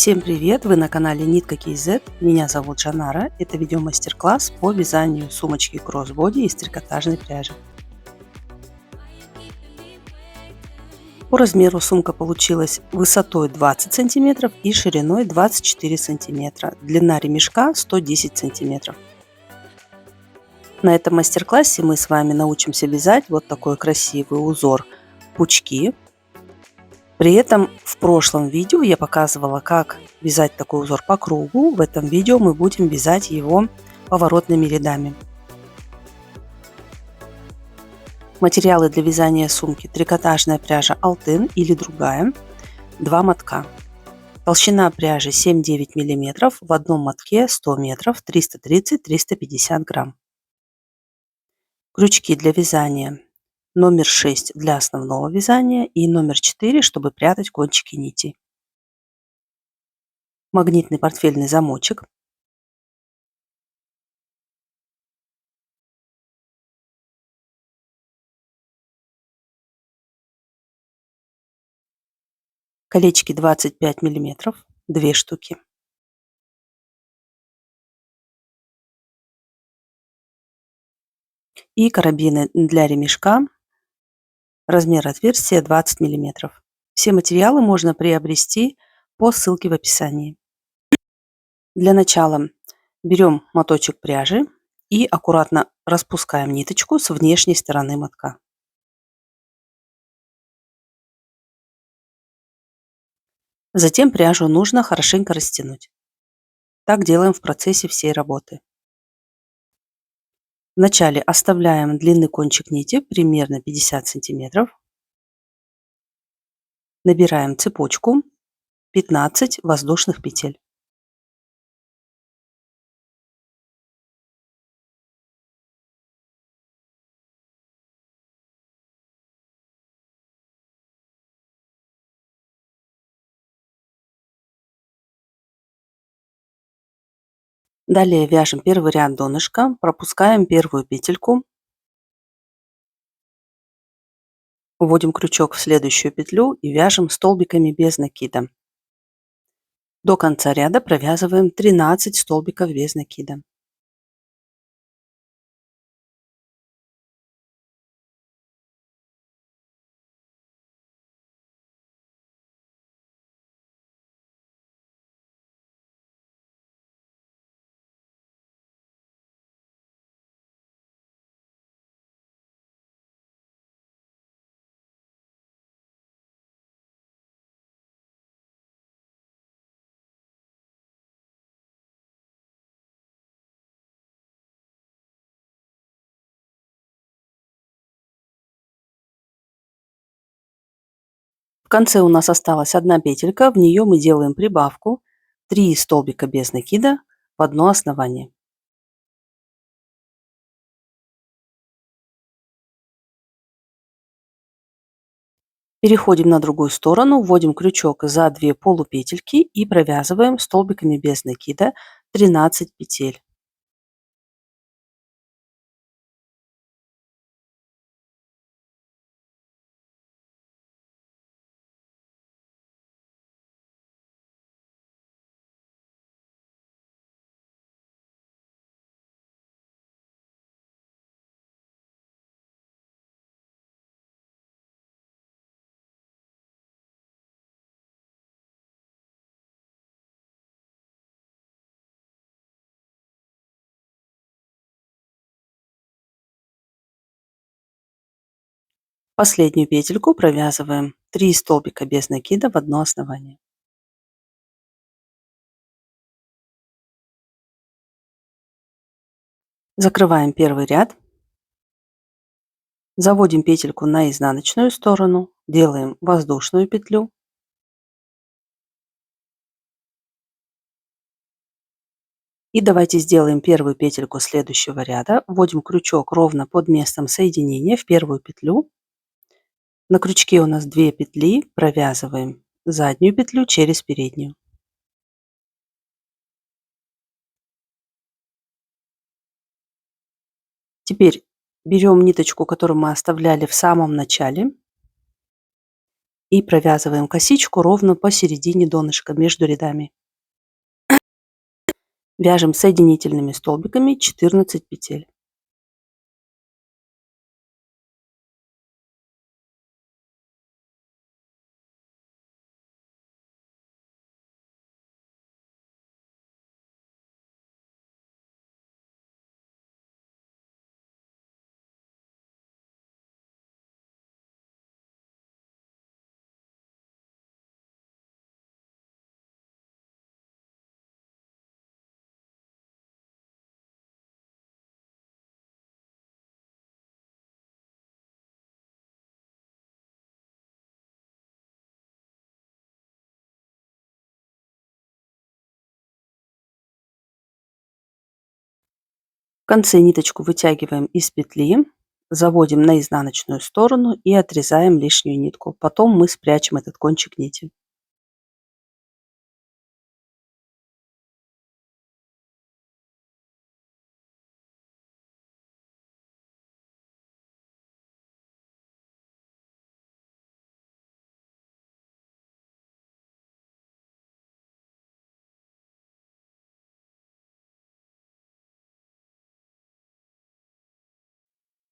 Всем привет! Вы на канале Нитка KZ. Меня зовут Жанара. Это видеомастер-класс по вязанию сумочки кроссбоди из трикотажной пряжи. По размеру сумка получилась высотой 20 см и шириной 24 см. Длина ремешка 110 см. На этом мастер-классе мы с вами научимся вязать вот такой красивый узор пучки. При этом в прошлом видео я показывала, как вязать такой узор по кругу. В этом видео мы будем вязать его поворотными рядами. Материалы для вязания сумки: трикотажная пряжа Алтын или другая, 2 мотка. Толщина пряжи 7-9 мм, в одном мотке 100 метров, 330-350 грамм. Крючки для вязания: номер 6 для основного вязания и номер 4, чтобы прятать кончики нитей. Магнитный портфельный замочек. Колечки 25 мм, 2 штуки. И карабины для ремешка, размер отверстия 20 мм. Все материалы можно приобрести по ссылке в описании. Для начала берем моточек пряжи и аккуратно распускаем ниточку с внешней стороны мотка. Затем пряжу нужно хорошенько растянуть. Так делаем в процессе всей работы. Вначале оставляем длинный кончик нити примерно 50 см. Набираем цепочку 15 воздушных петель. Далее вяжем первый ряд донышка, пропускаем первую петельку, вводим крючок в следующую петлю и вяжем столбиками без накида. До конца ряда провязываем 13 столбиков без накида. В конце у нас осталась одна петелька, в нее мы делаем прибавку 3 столбика без накида в одно основание. Переходим на другую сторону, вводим крючок за 2 полупетельки и провязываем столбиками без накида 13 петель. Последнюю петельку провязываем 3 столбика без накида в одно основание. Закрываем первый ряд. Заводим петельку на изнаночную сторону, делаем воздушную петлю. И давайте сделаем первую петельку следующего ряда. Вводим крючок ровно под местом соединения в первую петлю. На крючке у нас 2 петли, провязываем заднюю петлю через переднюю. Теперь берем ниточку, которую мы оставляли в самом начале, И провязываем косичку ровно посередине донышка между рядами. Вяжем соединительными столбиками 14 петель. В конце ниточку вытягиваем из петли, заводим на изнаночную сторону и отрезаем лишнюю нитку. Потом мы спрячем этот кончик нити.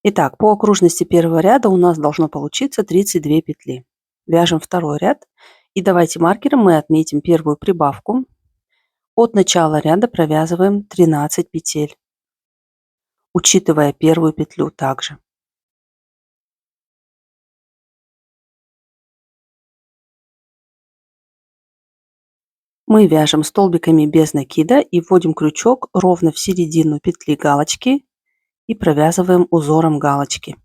Итак, по окружности первого ряда у нас должно получиться 32 петли. Вяжем второй ряд и давайте маркером мы отметим первую прибавку. От начала ряда провязываем 13 петель, учитывая первую петлю также. Мы вяжем столбиками без накида и вводим крючок ровно в середину петли галочки и провязываем узором галочки.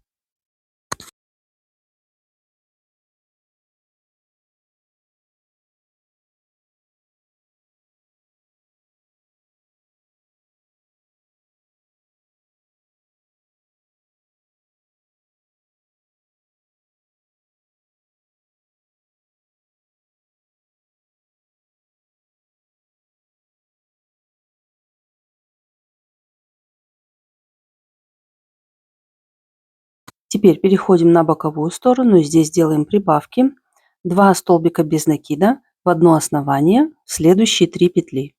Теперь переходим на боковую сторону и здесь делаем прибавки. 2 столбика без накида в одно основание, в следующие 3 петли.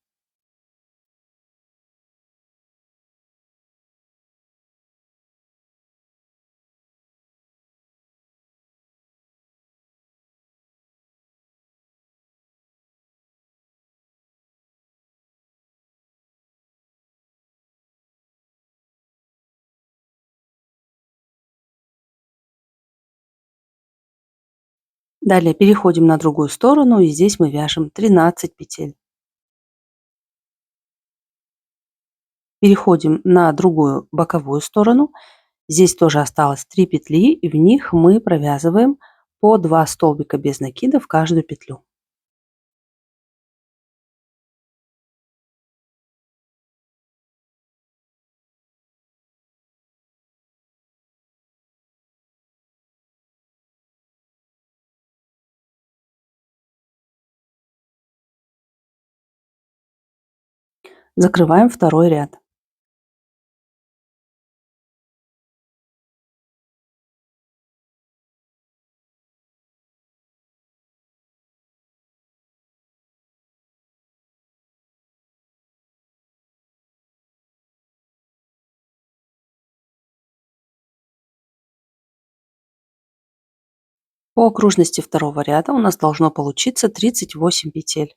Далее переходим на другую сторону и здесь мы вяжем 13 петель. Переходим на другую боковую сторону. Здесь тоже осталось 3 петли, и в них мы провязываем по 2 столбика без накида в каждую петлю. Закрываем второй ряд. По окружности второго ряда у нас должно получиться 38 петель.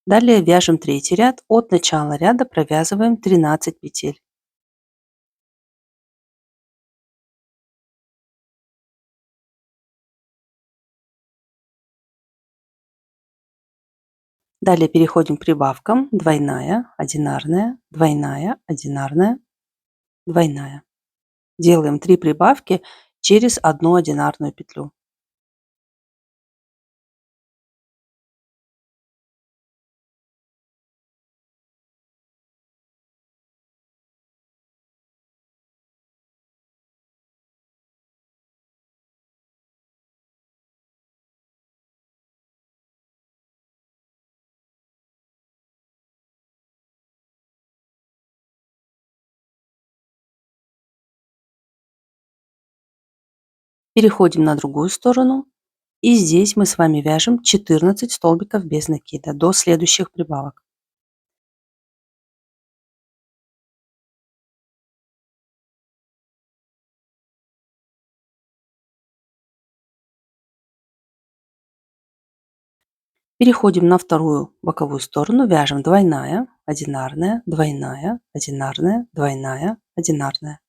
Далее вяжем третий ряд. От начала ряда провязываем 13 петель. Далее переходим к прибавкам. Двойная, одинарная, двойная, одинарная, двойная. Делаем 3 прибавки через одну одинарную петлю. Переходим на другую сторону. И здесь мы с вами вяжем 14 столбиков без накида до следующих прибавок. Переходим на вторую боковую сторону, вяжем двойная, одинарная, двойная, одинарная, двойная, одинарная.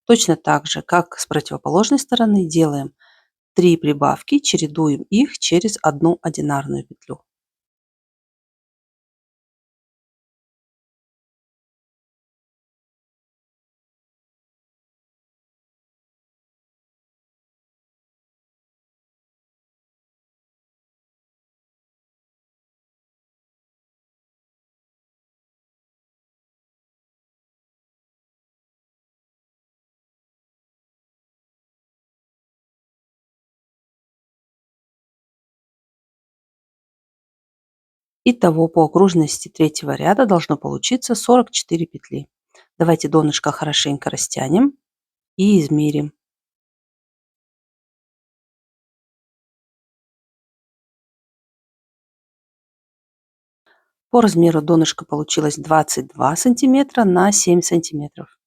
Точно так же, как с противоположной стороны, делаем 3 прибавки, чередуем их через одну одинарную петлю. Итого по окружности третьего ряда должно получиться 44 петли. Давайте донышко хорошенько растянем и измерим. По размеру донышко получилось 22 сантиметра на 7 сантиметров.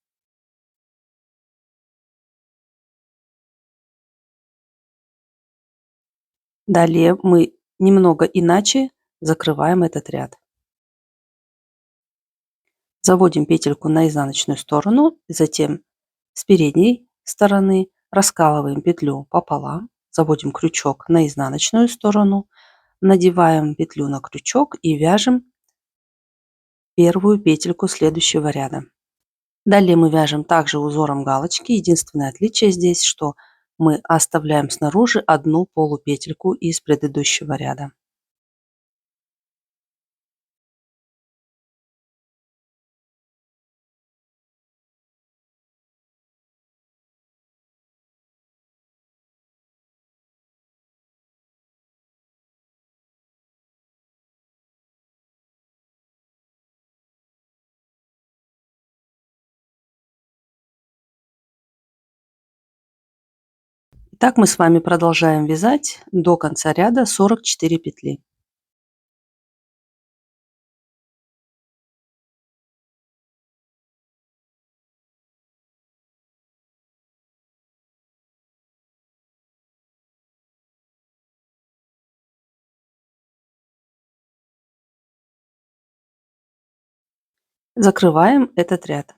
Далее мы немного иначе закрываем этот ряд. Заводим петельку на изнаночную сторону, затем с передней стороны раскалываем петлю пополам, заводим крючок на изнаночную сторону, надеваем петлю на крючок и вяжем первую петельку следующего ряда. Далее мы вяжем также узором галочки. Единственное отличие здесь, что мы оставляем снаружи одну полупетельку из предыдущего ряда. Так мы с вами продолжаем вязать до конца ряда 44 петли. Закрываем этот ряд.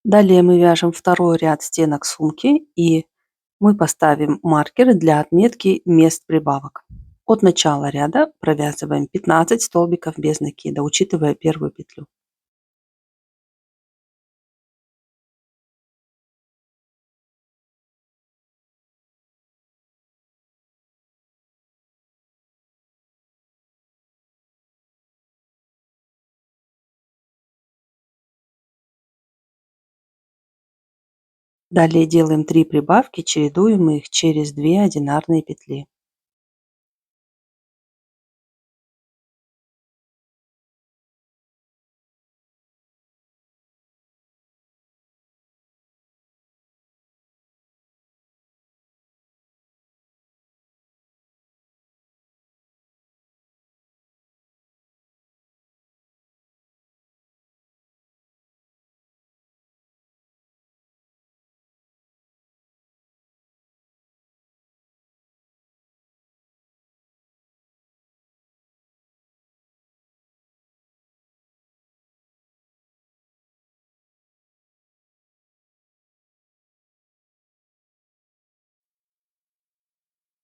Далее мы вяжем второй ряд стенок сумки и мы поставим маркеры для отметки мест прибавок. От начала ряда провязываем 15 столбиков без накида, учитывая первую петлю. Далее делаем 3 прибавки, чередуем их через 2 одинарные петли.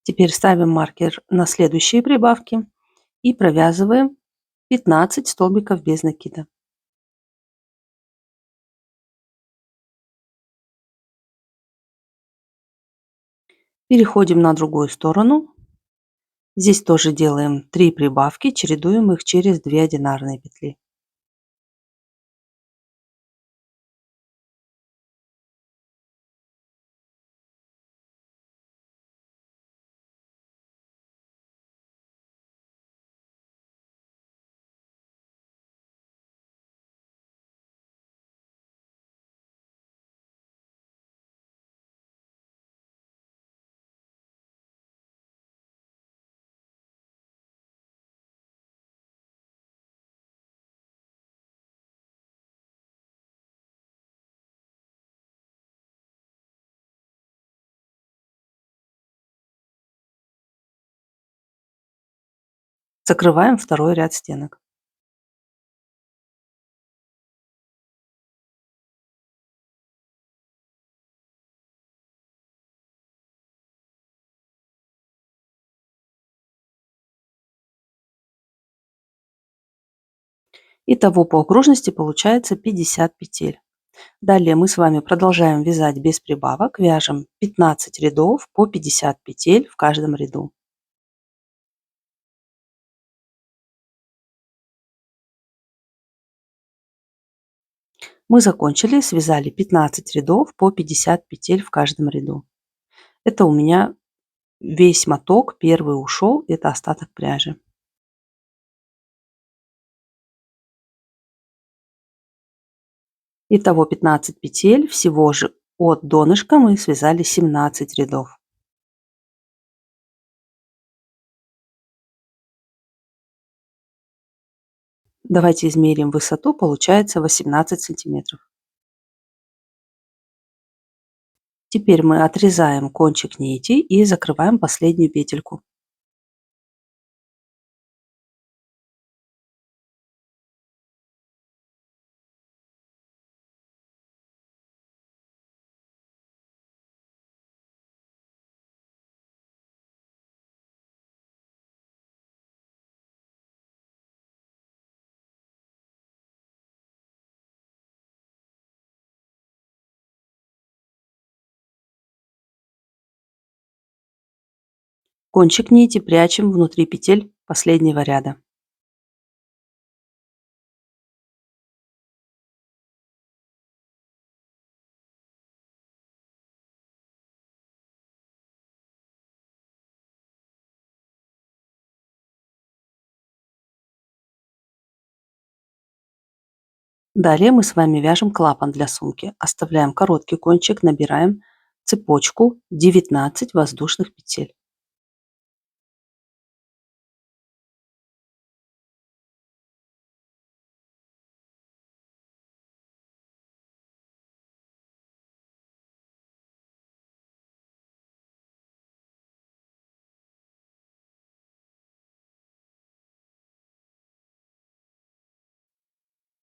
Теперь ставим маркер на следующие прибавки и провязываем 15 столбиков без накида. Переходим на другую сторону. Здесь тоже делаем 3 прибавки, чередуем их через 2 одинарные петли. Закрываем второй ряд стенок. Итого по окружности получается 50 петель. Далее мы с вами продолжаем вязать без прибавок, вяжем 15 рядов по 50 петель в каждом ряду. Мы закончили, связали 15 рядов по 50 петель в каждом ряду. Это у меня весь моток, первый ушел, это остаток пряжи. Итого 15 петель, всего же от донышка мы связали 17 рядов. Давайте измерим высоту, получается 18 сантиметров. Теперь мы отрезаем кончик нити и закрываем последнюю петельку. Кончик нити прячем внутри петель последнего ряда. Далее мы с вами вяжем клапан для сумки. Оставляем короткий кончик, набираем цепочку 19 воздушных петель.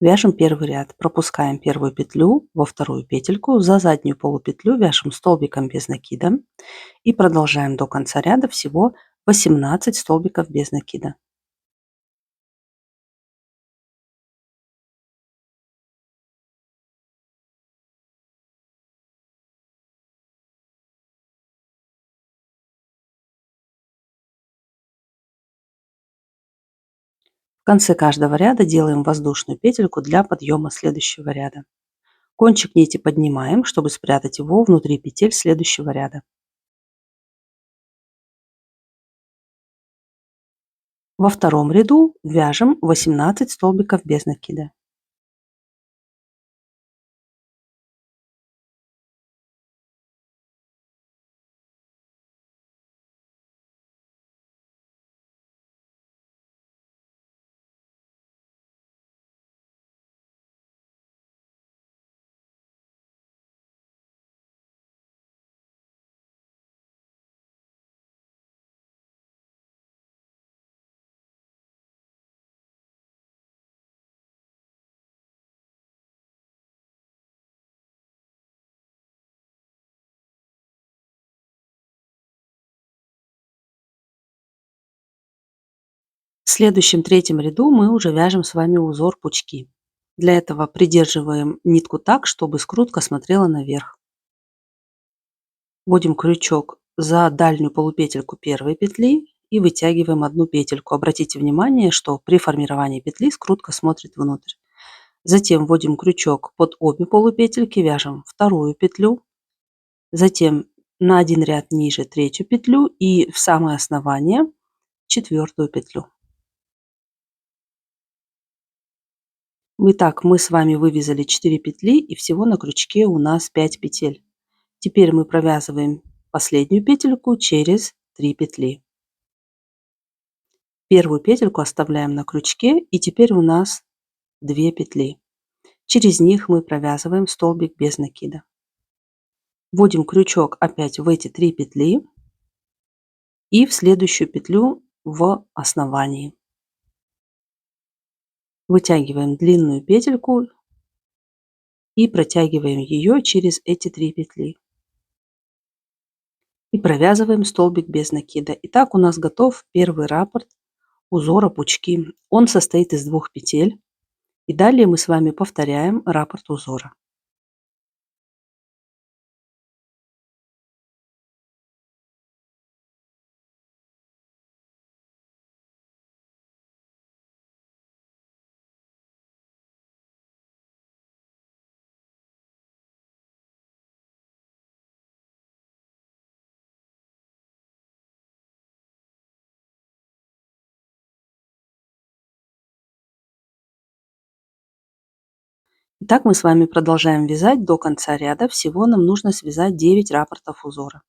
Вяжем первый ряд, пропускаем первую петлю во вторую петельку, за заднюю полупетлю вяжем столбиком без накида и продолжаем до конца ряда всего 18 столбиков без накида. В конце каждого ряда делаем воздушную петельку для подъема следующего ряда. Кончик нити поднимаем, чтобы спрятать его внутри петель следующего ряда. Во втором ряду вяжем 18 столбиков без накида. В следующем третьем ряду мы уже вяжем с вами узор пучки. Для этого придерживаем нитку так, чтобы скрутка смотрела наверх. Вводим крючок за дальнюю полупетельку первой петли и вытягиваем одну петельку. Обратите внимание, что при формировании петли скрутка смотрит внутрь. Затем вводим крючок под обе полупетельки, вяжем вторую петлю, затем на один ряд ниже третью петлю и в самое основание четвертую петлю. Итак, мы с вами вывязали 4 петли и всего на крючке у нас 5 петель. Теперь мы провязываем последнюю петельку через 3 петли. Первую петельку оставляем на крючке и теперь у нас 2 петли. Через них мы провязываем столбик без накида. Вводим крючок опять в эти 3 петли и в следующую петлю в основании. Вытягиваем длинную петельку и протягиваем ее через эти 3 петли. И провязываем столбик без накида. Итак, у нас готов первый раппорт узора пучки. Он состоит из 2 петель. И далее мы с вами повторяем раппорт узора. Итак, мы с вами продолжаем вязать до конца ряда. Всего нам нужно связать 9 раппортов узора.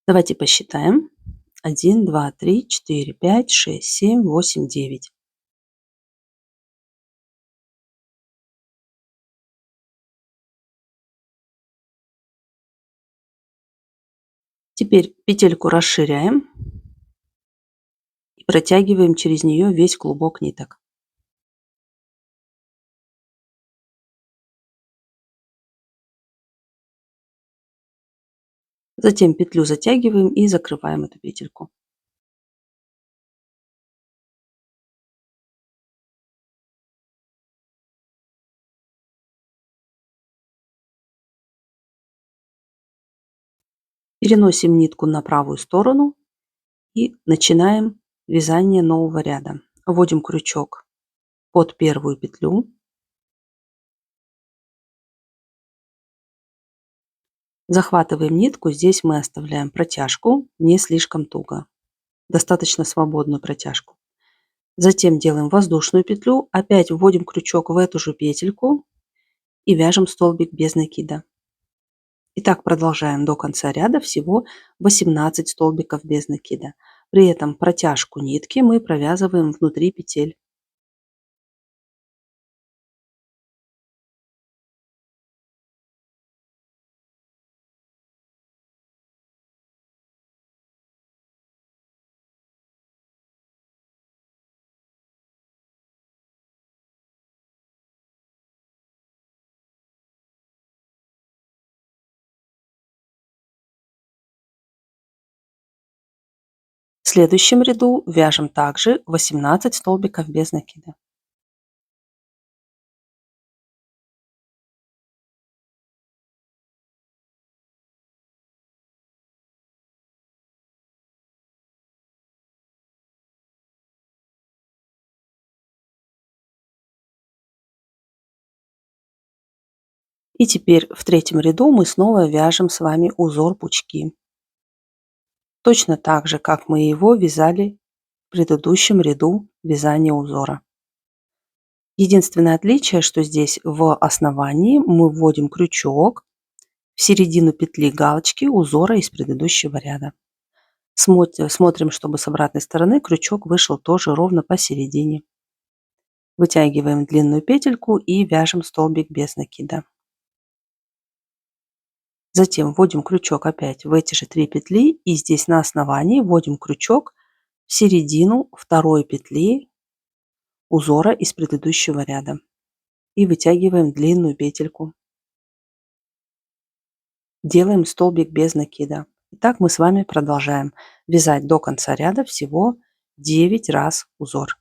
Давайте посчитаем. 1, 2, 3, 4, 5, 6, 7, 8, 9. Теперь петельку расширяем и протягиваем через нее весь клубок ниток. Затем петлю затягиваем и закрываем эту петельку. Переносим нитку на правую сторону и начинаем вязание нового ряда. Вводим крючок под первую петлю. Захватываем нитку. Здесь мы оставляем протяжку, не слишком туго. Достаточно свободную протяжку. Затем делаем воздушную петлю. Опять вводим крючок в эту же петельку и вяжем столбик без накида. И так продолжаем до конца ряда, всего 18 столбиков без накида. При этом протяжку нитки мы провязываем внутри петель. В следующем ряду вяжем также 18 столбиков без накида. И теперь в третьем ряду мы снова вяжем с вами узор пучки. Точно так же, как мы его вязали в предыдущем ряду вязания узора. Единственное отличие, что здесь в основании мы вводим крючок в середину петли галочки узора из предыдущего ряда. Смотрим, чтобы с обратной стороны крючок вышел тоже ровно посередине. Вытягиваем длинную петельку и вяжем столбик без накида. Затем вводим крючок опять в эти же 3 петли и здесь на основании вводим крючок в середину второй петли узора из предыдущего ряда и вытягиваем длинную петельку. Делаем столбик без накида. Итак, мы с вами продолжаем вязать до конца ряда всего 9 раз узор.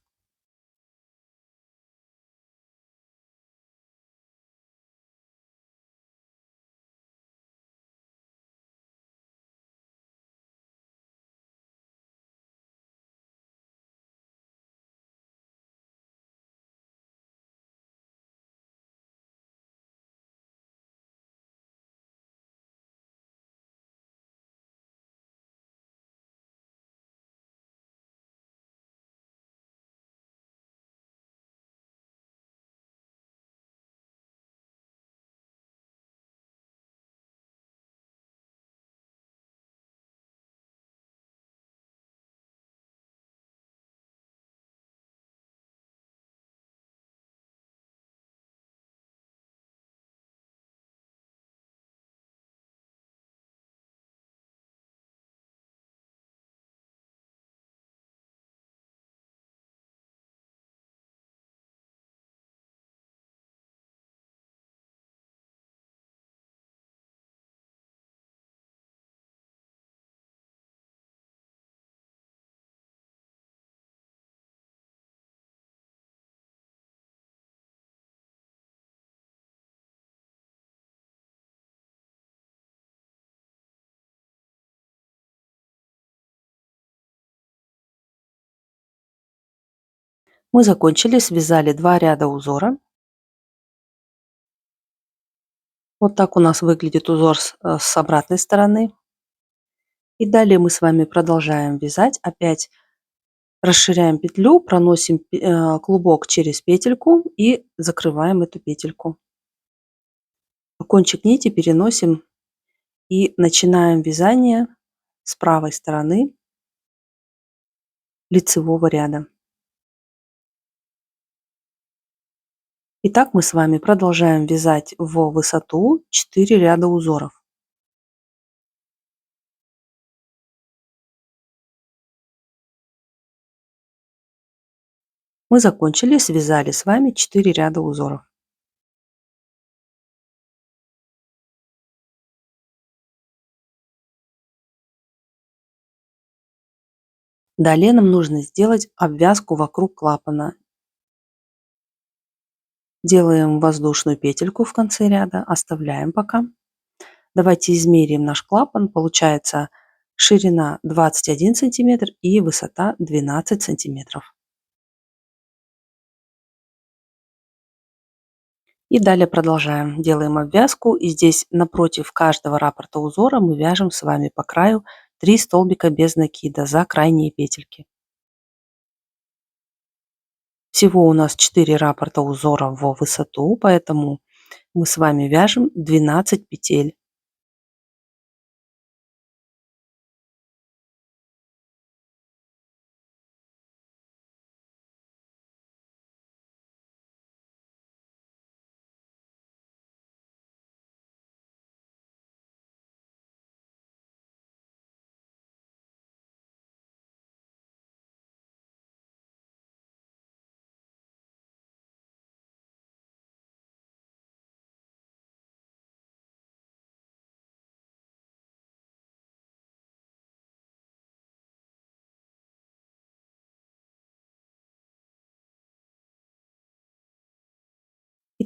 Мы закончили, связали 2 ряда узора. Вот так у нас выглядит узор с обратной стороны. И далее мы с вами продолжаем вязать. Опять расширяем петлю, проносим клубок через петельку и закрываем эту петельку. Кончик нити переносим и начинаем вязание с правой стороны лицевого ряда. Итак, мы с вами продолжаем вязать в высоту 4 ряда узоров. Мы закончили, связали с вами 4 ряда узоров. Далее нам нужно сделать обвязку вокруг клапана. Делаем воздушную петельку в конце ряда, оставляем пока. Давайте измерим наш клапан. Получается ширина 21 сантиметр и высота 12 сантиметров. И далее продолжаем. Делаем обвязку. И здесь напротив каждого раппорта узора мы вяжем с вами по краю 3 столбика без накида за крайние петельки. Всего у нас 4 раппорта узора в высоту, поэтому мы с вами вяжем 12 петель.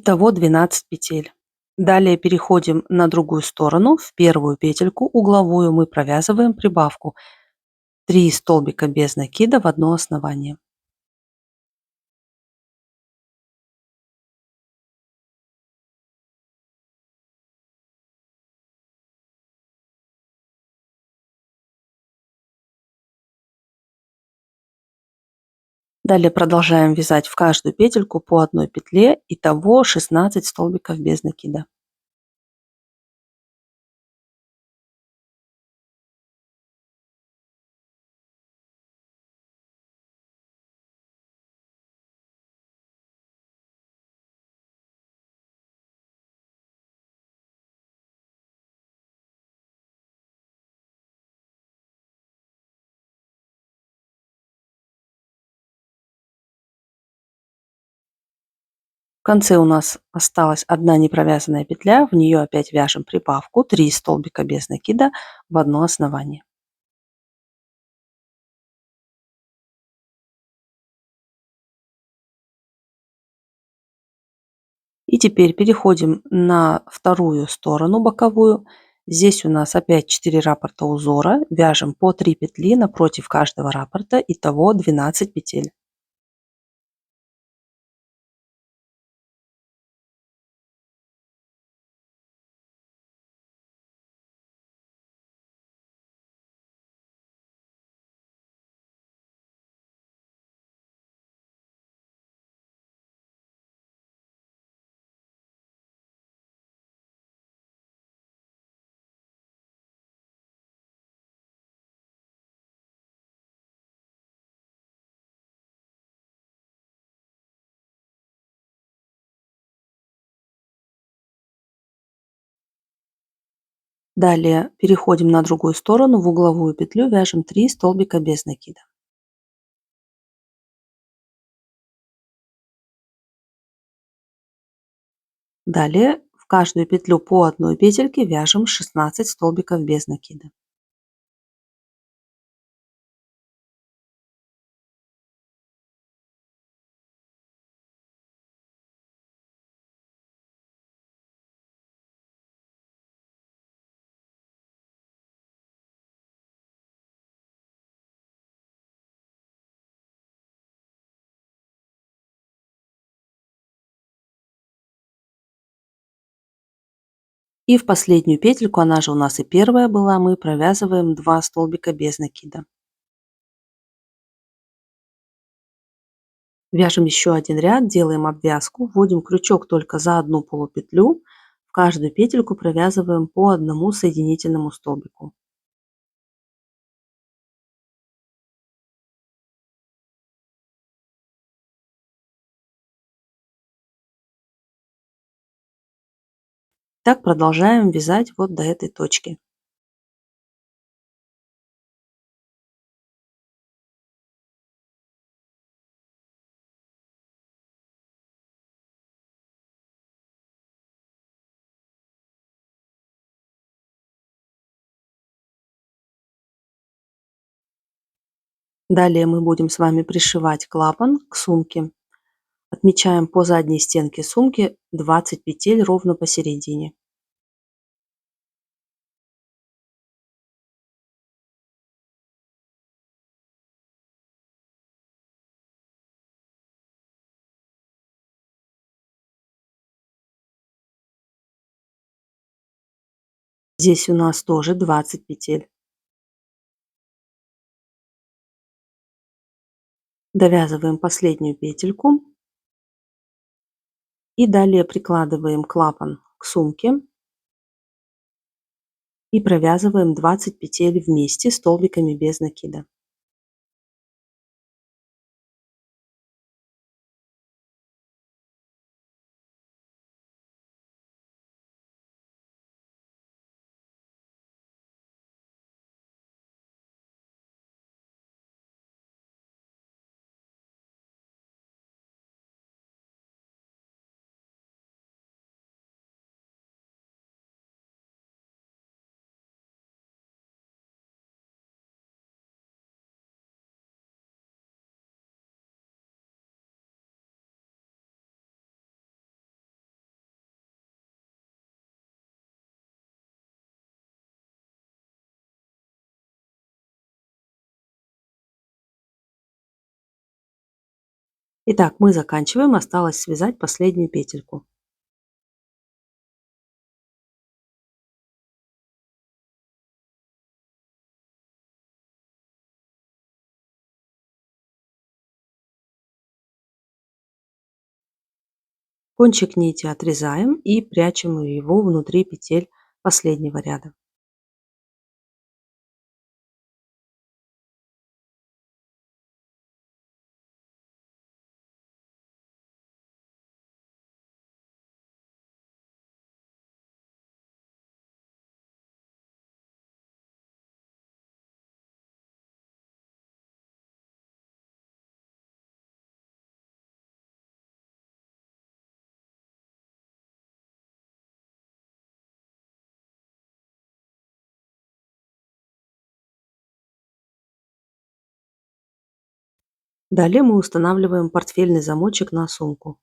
Итого 12 петель. Далее переходим на другую сторону. В первую петельку угловую мы провязываем прибавку 3 столбика без накида в одно основание. Далее продолжаем вязать в каждую петельку по одной петле. Итого 16 столбиков без накида. В конце у нас осталась одна непровязанная петля. В нее опять вяжем прибавку 3 столбика без накида в одно основание. И теперь переходим на вторую сторону боковую. Здесь у нас опять 4 раппорта узора. Вяжем по 3 петли напротив каждого раппорта. Итого 12 петель. Далее переходим на другую сторону. В угловую петлю вяжем 3 столбика без накида. Далее в каждую петлю по одной петельке вяжем 16 столбиков без накида. И в последнюю петельку, она же у нас и первая была, мы провязываем 2 столбика без накида. Вяжем еще один ряд, делаем обвязку, вводим крючок только за одну полупетлю. В каждую петельку провязываем по одному соединительному столбику. Так продолжаем вязать вот до этой точки. Далее мы будем с вами пришивать клапан к сумке. Отмечаем по задней стенке сумки 20 петель ровно посередине. Здесь у нас тоже 20 петель. Довязываем последнюю петельку. И далее прикладываем клапан к сумке. И провязываем 20 петель вместе столбиками без накида. Итак, мы заканчиваем, осталось связать последнюю петельку. Кончик нити отрезаем и прячем его внутри петель последнего ряда. Далее мы устанавливаем портфельный замочек на сумку.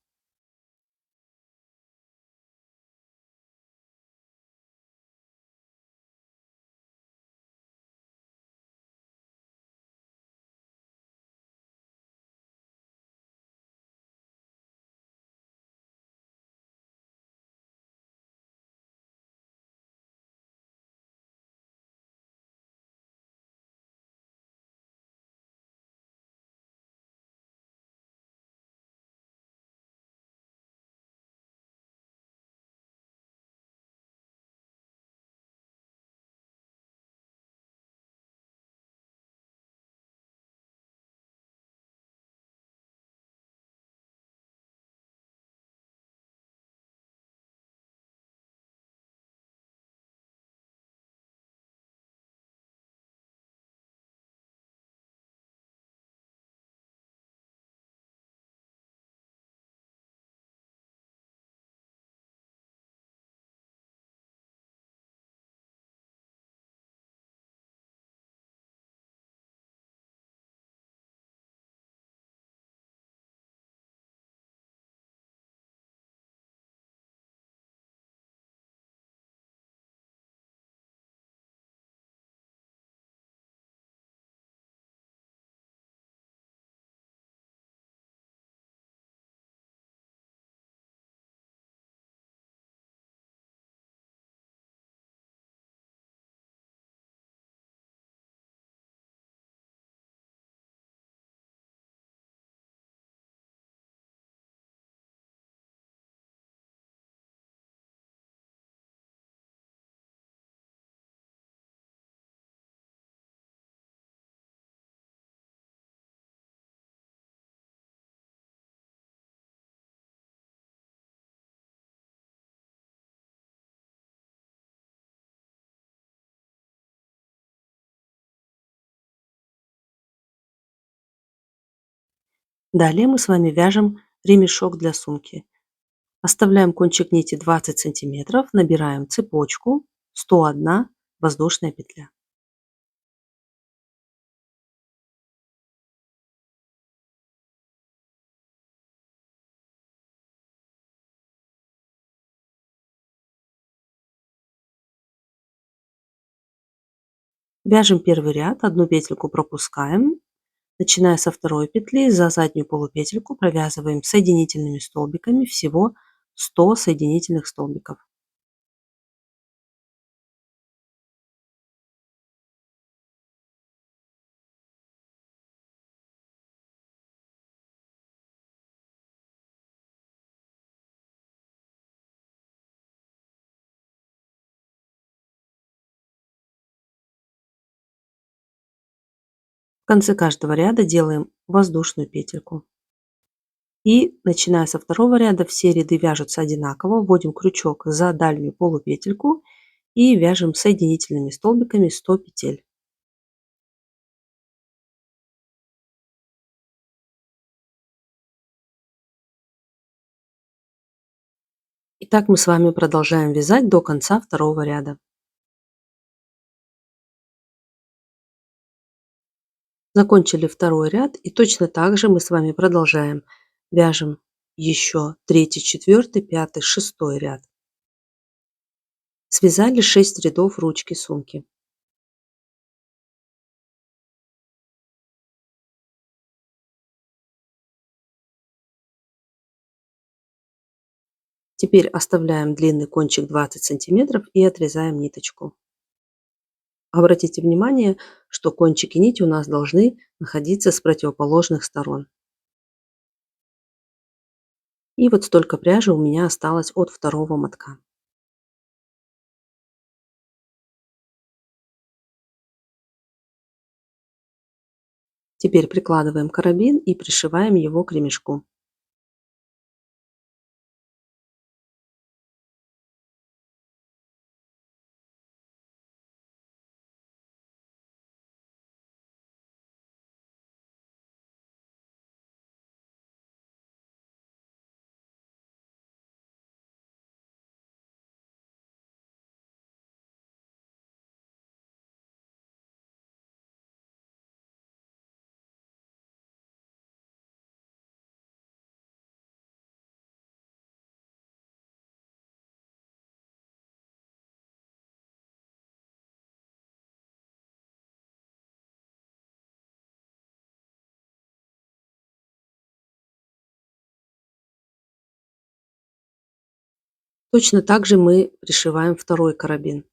Далее мы с вами вяжем ремешок для сумки. Оставляем кончик нити 20 сантиметров, набираем цепочку 101 воздушная петля. Вяжем первый ряд, одну петельку пропускаем, начиная со второй петли, за заднюю полупетельку провязываем соединительными столбиками всего 100 соединительных столбиков. В конце каждого ряда делаем воздушную петельку. И начиная со второго ряда все ряды вяжутся одинаково. Вводим крючок за дальнюю полупетельку и вяжем соединительными столбиками 100 петель. Итак, мы с вами продолжаем вязать до конца второго ряда. Закончили второй ряд и точно так же мы с вами продолжаем. Вяжем еще третий, четвертый, пятый, шестой ряд. Связали 6 рядов ручки сумки. Теперь оставляем длинный кончик 20 сантиметров и отрезаем ниточку. Обратите внимание, что кончики нити у нас должны находиться с противоположных сторон. И вот столько пряжи у меня осталось от второго мотка. Теперь прикладываем карабин и пришиваем его к ремешку. Точно так же мы пришиваем второй карабин.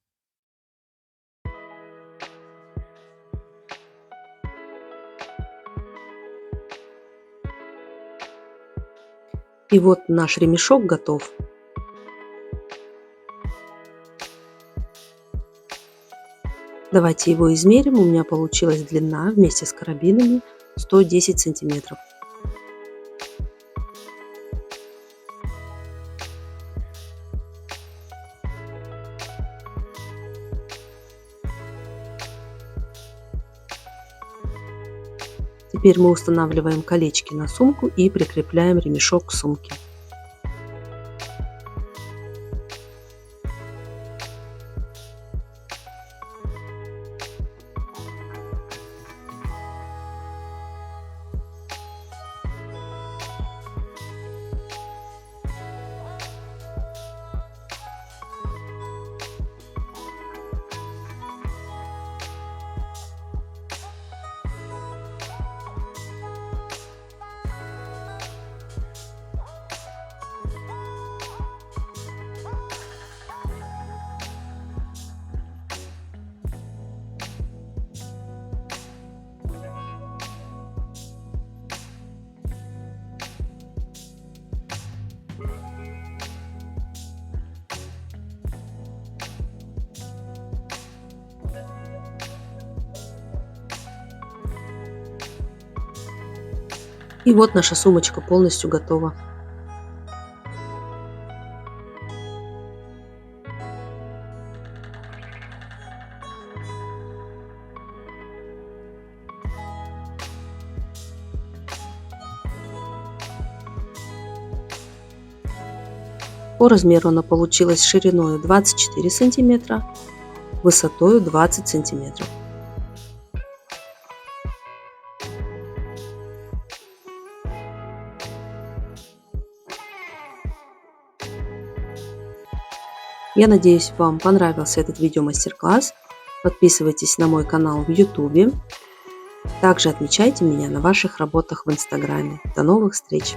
И вот наш ремешок готов. Давайте его измерим. У меня получилась длина вместе с карабинами 110 сантиметров. Теперь мы устанавливаем колечки на сумку и прикрепляем ремешок к сумке. И вот наша сумочка полностью готова. По размеру она получилась шириной 24 сантиметра, высотой 20 сантиметров. Я надеюсь, вам понравился этот видеомастер-класс. Подписывайтесь на мой канал в YouTube. Также отмечайте меня на ваших работах в Инстаграме. До новых встреч!